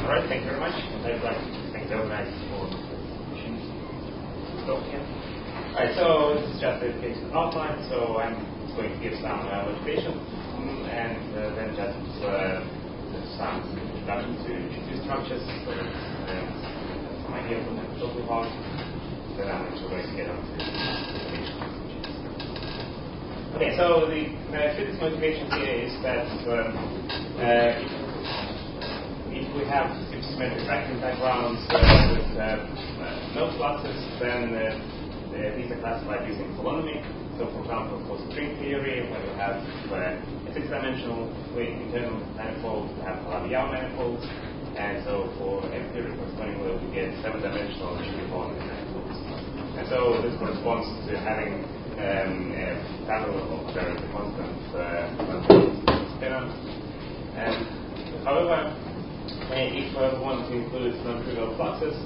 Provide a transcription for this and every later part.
Alright, thank you very much. I'd like to thank the organizers for the opportunity to talk here. Alright, so this is just a basic outline, so I'm going to give some motivation and then just some introduction to GPU structures, so some ideas what I'm talking about. Then I'm actually going to get on to information. Okay, so the physics motivation here is that if we have symmetric vacuum backgrounds with no fluxes, then these are classified using holonomy. So, for example, for string theory, when you have a six-dimensional internal manifold, we have Calabi-Yau manifolds, and so for M-theory correspondingly, we get seven-dimensional holonomy manifolds. And so this corresponds to having a parallel of very constant spinor. And however, if we want to include non-trivial fluxes,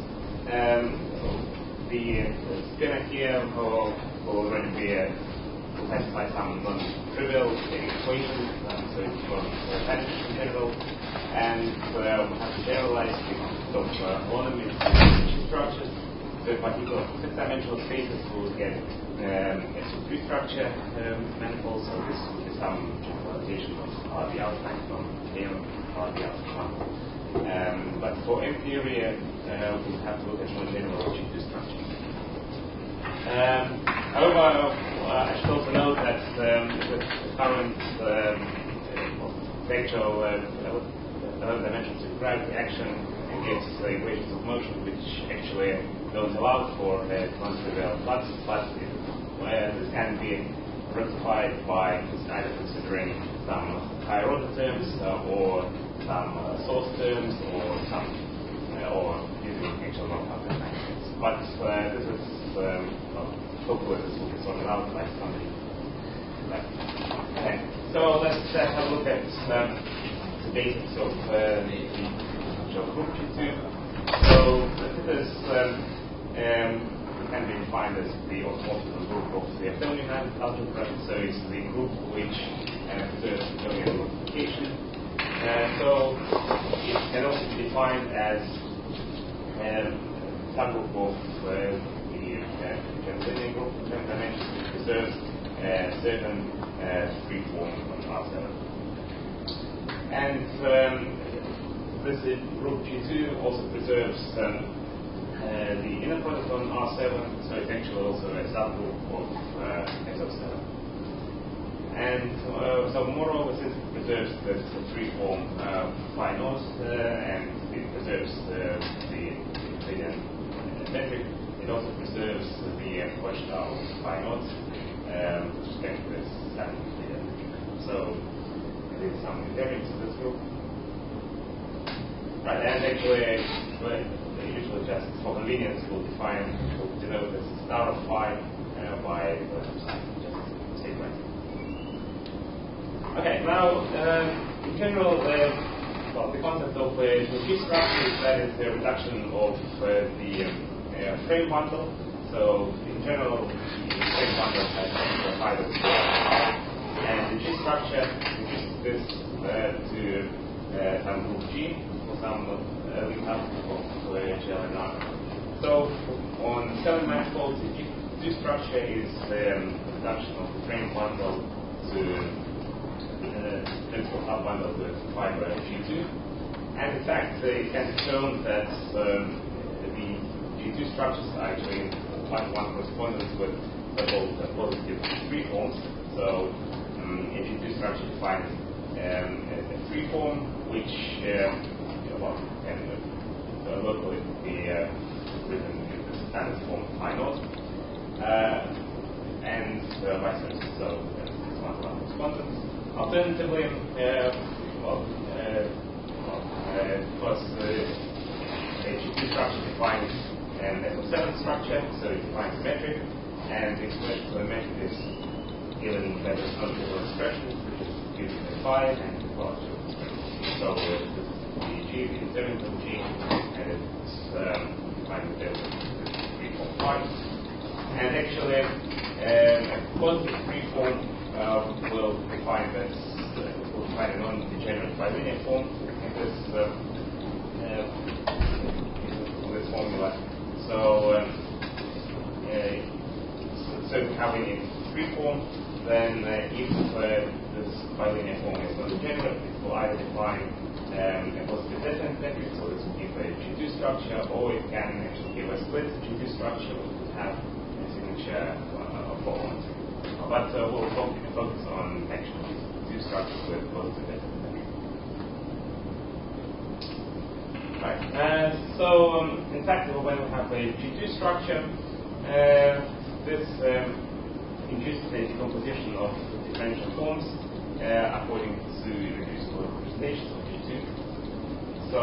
the spinor here will already be will specify some non-trivial equations, so it's non-tangent in general, and we have to generalize the holonomy structures. So in particular, for six-dimensional spaces, we will get S3 structure manifolds, so this will be some generalization of Calabi-Yau from Leo, Calabi-Yau. But for M-theory, we'll have to look at non-linear GPU structures. However, I should also note that the current vector dimensions of gravity action gives equations of motion which actually don't allow for non-trivial fluxes, but this can be rectified by either considering some higher order terms or some source terms or using actual non-contact magnets. But this is hopefully this will be sorted out by somebody. Okay, so let's have a look at the basics of the group G2. So this can be defined as the orthomorphic group of the Abelian algebra. So it's the group which preserves Abelian multiplication. So it can also be defined as subgroup of the linear group of 10 dimensions which preserves certain free-form on R7. And this group G2 also preserves the inner product on R7, so it's actually also a subgroup of SO7. And so moreover, since it preserves this free-form phi naught and it preserves the Euclidean metric, it also preserves the Koch-Tau phi naught with respect to this static Euclidean metric. So there is some invariance in this group. Right, and actually, usually just for convenience, we'll denote this star of phi by just say right. Okay, now in general, the concept of a G structure is that it's the reduction of the frame bundle. So in general, the frame bundle has a phi that is and the G structure reduces this to some group G or some link up of GL and R. So on 7 manifolds, the G structure is the reduction of the frame bundle to principal subbundle with phi by G2. And in fact, it can be shown that the G2 structures are actually one correspondence with so-called positive free forms. So a G2 structure defines a free form which can locally be written in the standard form phi naught and vice versa. So it's one-to-one correspondence. Alternatively, because a G2 structure defines an SO7 structure, so it defines a metric, and the expression for the metric is given by this non-trivial expression, which is using a phi and the partial expression. So this is the G, the invariant of G, and it's defined with this free-form phi. And actually, a positive free-form will define this, will define a non-degenerate bilinear form in this having it free form, then if this bilinear form is not degenerate, it will either define a positive definite metric, so this will give a G2 structure, or it can actually give a split G2 structure, which would have a signature of form. But we'll focus on actual G2 structures with positive definite metric. Right. In fact, when we have a G2 structure, this induces the decomposition of differential forms according to reducible representations of G2. So,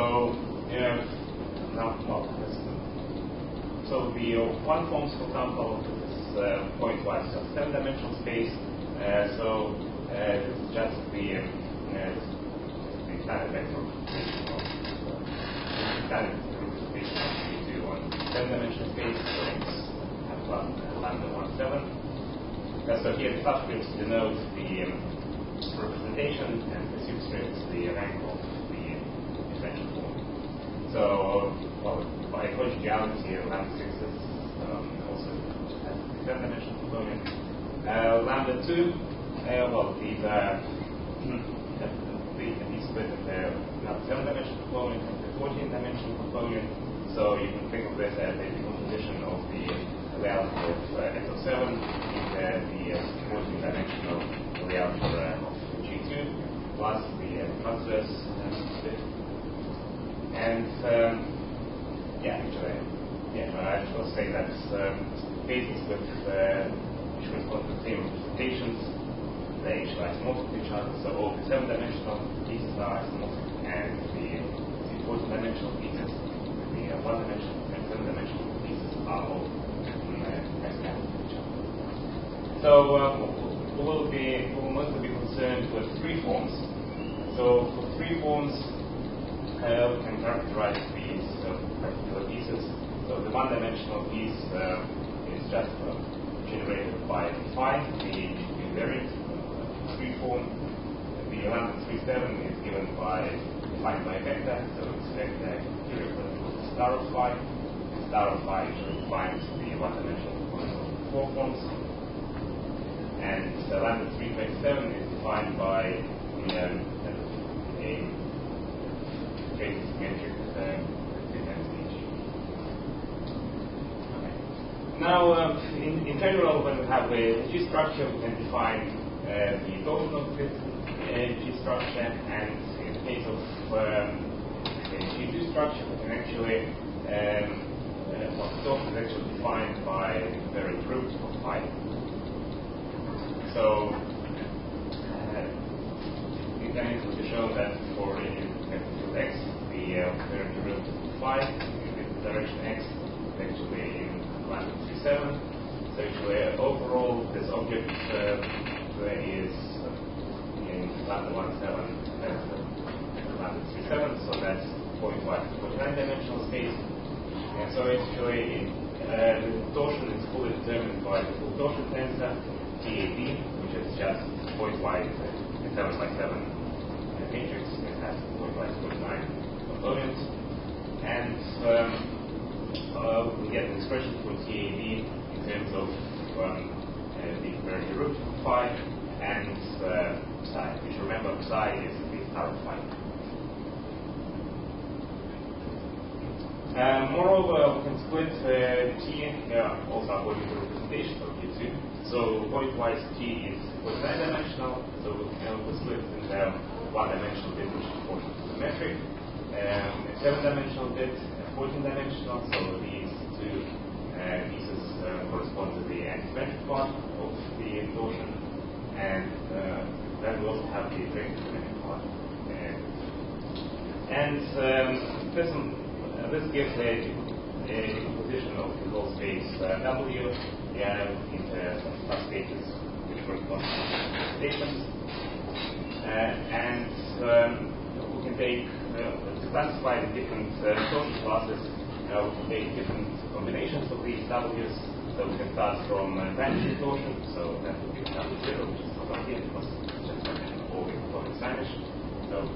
the one forms, for example, is point-wise of 7-dimensional space. This is just the standard vector representation of standard representation of G2 on 7-dimensional space. So it's lambda 1,7. So here the subscripts denote the representation, and the superscripts the rank of the differential form. So, by conjugality, lambda 6 is also has the 7-dimensional component. Lambda 2, these are these split in the 7-dimensional component and the 14-dimensional component. So you can think of this as a decomposition of the reality of SO7 in the 14-dimensional reality of G2 plus the transverse split. And I should also say that bases with which correspond to the same representations, they actually isomorphic to each other. So all the 7-dimensional pieces are isomorphic, and the 14-dimensional pieces, the 1-dimensional and 7-dimensional pieces are all isomorphic to each other. So we will mostly be concerned with free forms. So for free forms, we can characterize these particular pieces. So the 1-dimensional piece is just generated by phi, the invariant free form. The lambda 3,7 is given defined by a vector, so it's vector here equal to star of phi. Star of phi usually defines the 1-dimensional component of the 4 forms. And lambda 3,7 is defined by a basic symmetric density G. Okay. Now, in general, when we have a G structure, we can define the torsional G structure, and in the case of a G2 structure, we can actually the torsion is actually defined by the very root of phi. So it can easily be shown that for field x, the very root of phi in the direction x is actually in lambda 3,7. So actually, overall, this object is in lambda 1,7 and lambda 3,7. So that's 49-dimensional space. And so actually, the torsion is fully determined by the full torsion tensor TAB, which is just pointwise 7x7 matrix. It has pointwise 49 components, and we get an expression for TAB in terms of the very root of phi and psi. Which remember, psi is the star of phi. Moreover, we can split T also according to representation of T2. So pointwise T is 49-dimensional, so we split in the 1-dimensional bit, which proportional to the metric, a 7-dimensional bit, a 14-dimensional. So these two pieces correspond to the antisymmetric part of the torsion, and then we also have the symmetric part. This gives a decomposition of the whole space W into subspaces which correspond to stations. We can take, to classify the different torsion classes, we can take different combinations of these W's. So we can start from vanishing torsion, so that would be W0, which is not up here because it's just all the components vanish. So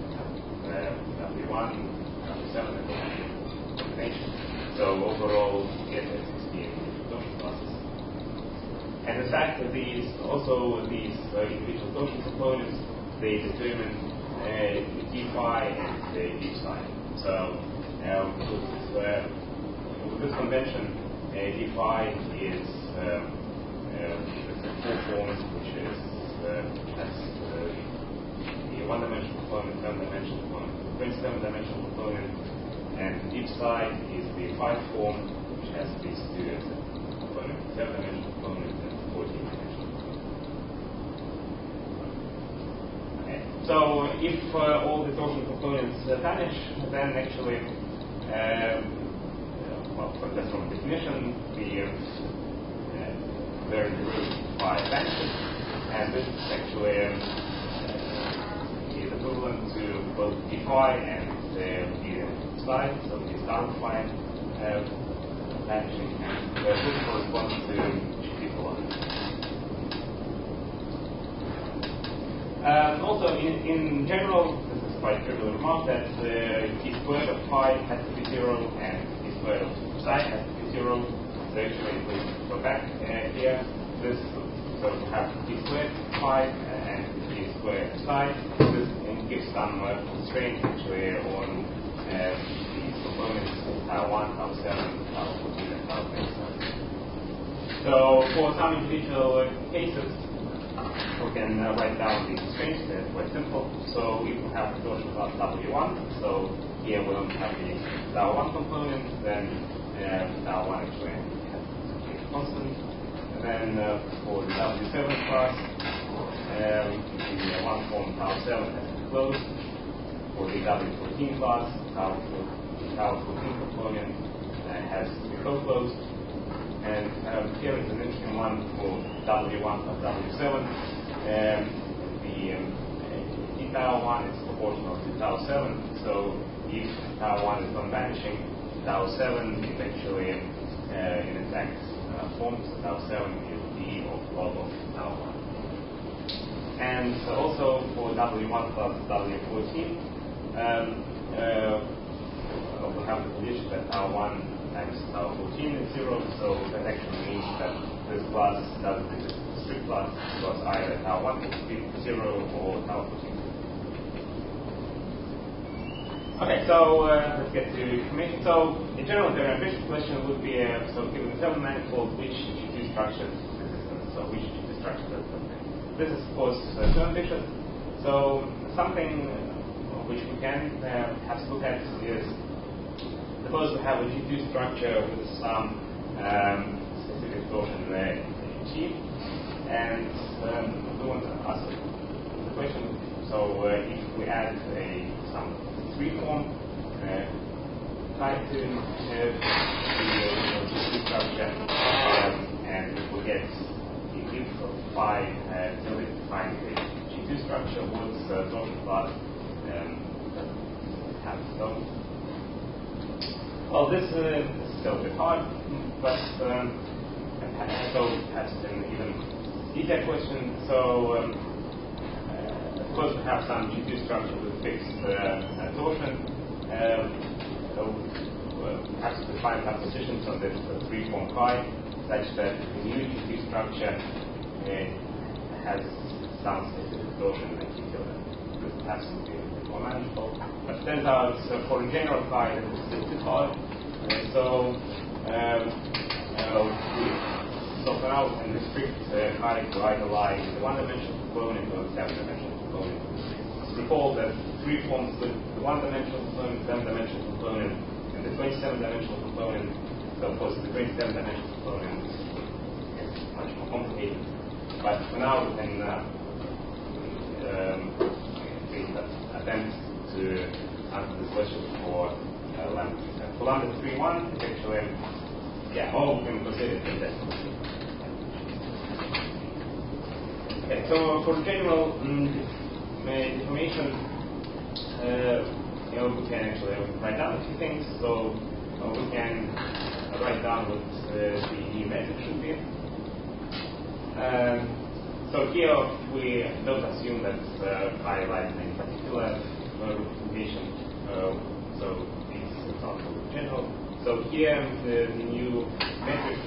W1, W7, and combination. So overall, we get 16 different torsion classes. And in fact, these individual torsion components, they determine d phi and d psi. So with this convention, d phi is the full form, which is that's the one-dimensional component, seven-dimensional component, 27-dimensional component, and d psi is the 5 form, which has these two components, 7-dimensional component and 14-dimensional component. Okay. So if all the torsion components vanish, then actually, that's from definition, the derivative phi vanishes, and this actually is equivalent to both d phi and d psi, so the star phi vanishing, and this corresponds to GT velocity. Also, in general, this is quite trivial remark that d squared of phi has to be 0 and d squared of psi has to be 0. So actually, if we go back here, this so we have d squared phi and d squared psi. This gives some constraint actually on these components tau 1, tau 7, tau 14, and tau 27. So for some individual cases, we can write down these constraints. They're quite simple. So if we have a torsion class W1, so here we don't have the tau 1 component, then tau 1 actually has to be constant. And then for the W7 class, the one form tau 7 has to be closed. For the W14 class, tau 14 component has to be co-closed. And here is an interesting one for W1 plus W7. The d tau 1 is proportional to tau 7. So if tau 1 is non-vanishing, tau 7 is actually in exact form. So tau 7 is d of log of tau 1. And also for W1 plus W14, we have the condition that tau 1 times tau 14 is 0, so that actually means that this class doesn't exist. Strict class because either tau 1 is 0 or tau 14. Okay, so let's get to information. So in general, the ambitious question would be, so given the 7 manifold, which G2 structure is consistent? So which G2 structure does something? This is, of course, too ambitious. So something which we can have to look at is, suppose we have a G2 structure with some specific torsion G, and we want to ask the question, so if we add some 3 form tied to the G2 structure, and if we get the if of phi till it defines the G2 structure, what's torsion class have so. Well, this is still a bit hard, but so perhaps an even easier question. So suppose we have some G2 structure with fixed torsion. Perhaps define some positions on this 3-form phi such that the new G2 structure has some specific torsion in particular. This perhaps would be a bit more manageable. But it turns out, for a general phi, this is still too hard. So for now, we can restrict phi to either lie in the 1-dimensional component or the 7-dimensional component. Recall that 3 forms with the 1-dimensional component, 7-dimensional component, and the 27-dimensional component. So of course, the 27-dimensional component is much more complicated. But for now, we can attempt to answer this question for lambda. For lambda 3.1, it's actually, all we can consider it decimal. Okay, so for general information, we can actually write down a few things. So we can write down what the metric should be. So here we don't assume that phi lies in any particular representation. So it's not general. So here the new metric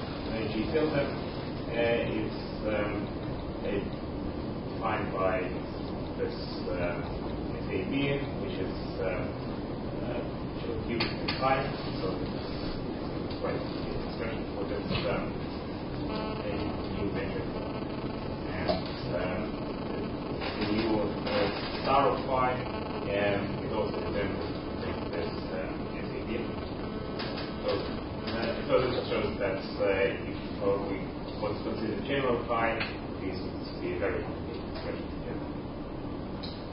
G filter is defined by this SAB, which is cubic in pi. So it's quite an expression for this new metric. And the new star of pi is also presented with this SAB. So this shows that if we want to consider general pi, this would be a very complicated expression.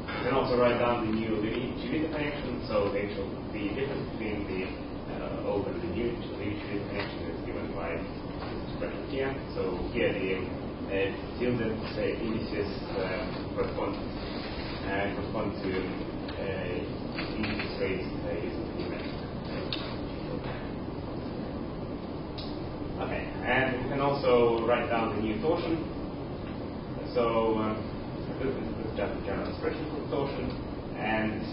You can also write down the new Chivita connection, so the difference between the old and the new Chivita connection is given by this expression here. So here the tilde indices correspond to indices raised using the metric. Okay, and we can also write down the new torsion. So this is just a general expression for torsion, and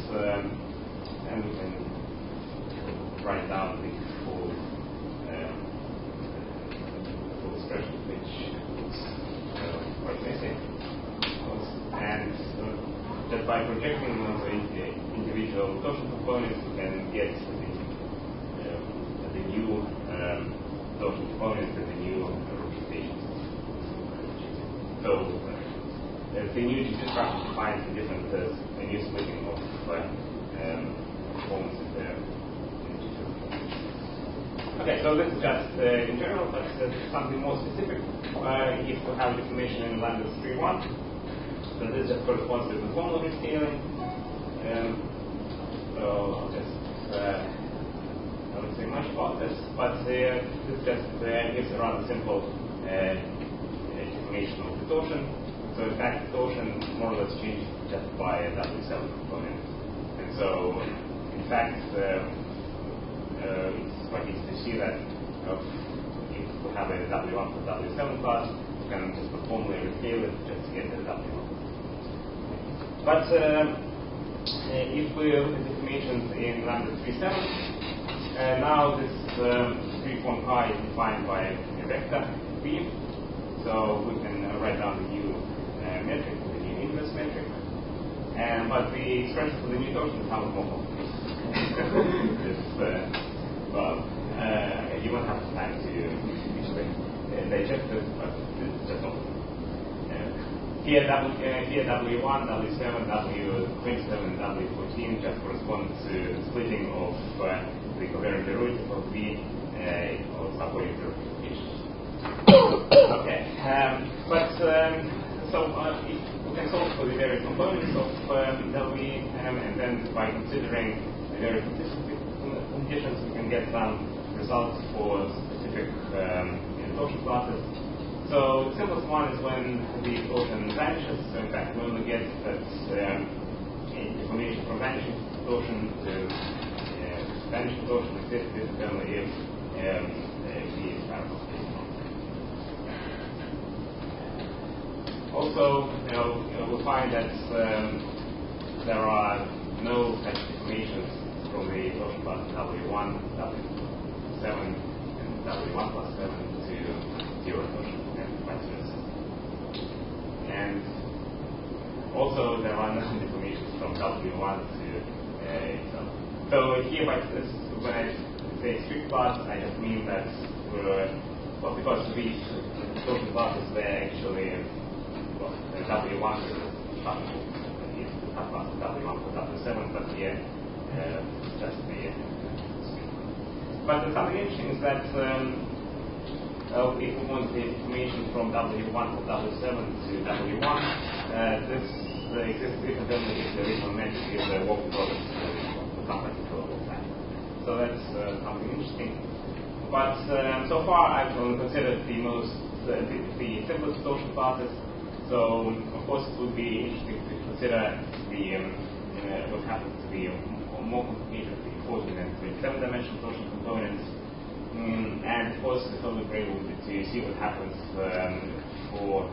we can write down the full expression, which looks quite messy. And just by projecting onto individual torsion components, we can get the new torsion components and the new representations. So the new GT structure defines the different a new splitting of components in the GT. Okay, so this is just in general, but something more specific. If we have deformation in lambda 3.1, so this just corresponds to the formal rescaling. So I'll just I won't say much about this, but this just gives a rather simple deformation of the torsion. So in fact, the torsion more or less changes just by a W7 component. And so, in fact, it's quite easy to see that if we have a W1 for W7 class, we can just formally rescale it just to get the W1. But if we look at deformations in lambda 3.7, now this 3 pi is defined by a vector V. So we can write down the new metric, the new inverse metric. But the expression for the new torsion is somewhat more complicated. You won't have time to actually digest this, but it's just not. Here W1, W7, W27, and W14 just correspond to splitting of the covariant derivative of V or according to representation. Okay, so we can solve for the various components of W, and then by considering the various conditions, we can get some results for specific torsion classes. So the simplest one is when the torsion vanishes. So in fact, we only get that deformation from vanishing torsion to vanishing torsion exists only if V is parallel. Also, we find that there are no such deformations from the torsion class W1, W7, and W1 plus 7 to zero torsion, and vice versa. And also, there are no deformations from W1 to itself. So here, by this, when I say strict class, I just mean that because these torsion classes were actually W1 is the subclass of W1 for W7, but here just the But something interesting is that if we want the information from W1 to W7 to W1, this exists different only if the original metric is a walking product of the complex global time. So that's something interesting. But so far I've only considered the simplest torsion classes. So of course it would be interesting to consider what happens to the more complicated 14 and 27-dimensional torsion components. And of course the further brain would be to see what happens for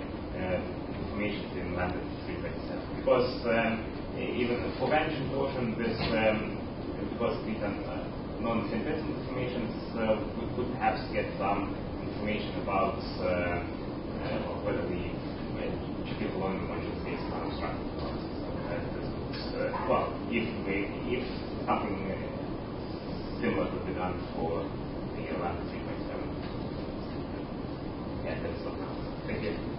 information in lambda 327. Because even for vanishing torsion, because these are non-synthetic informations, we could perhaps get some information about or whether the GPU colonial module is non-obstructive to us. Well, if something similar could be done for the lambda 3.7. Yeah, that's all. Thank you.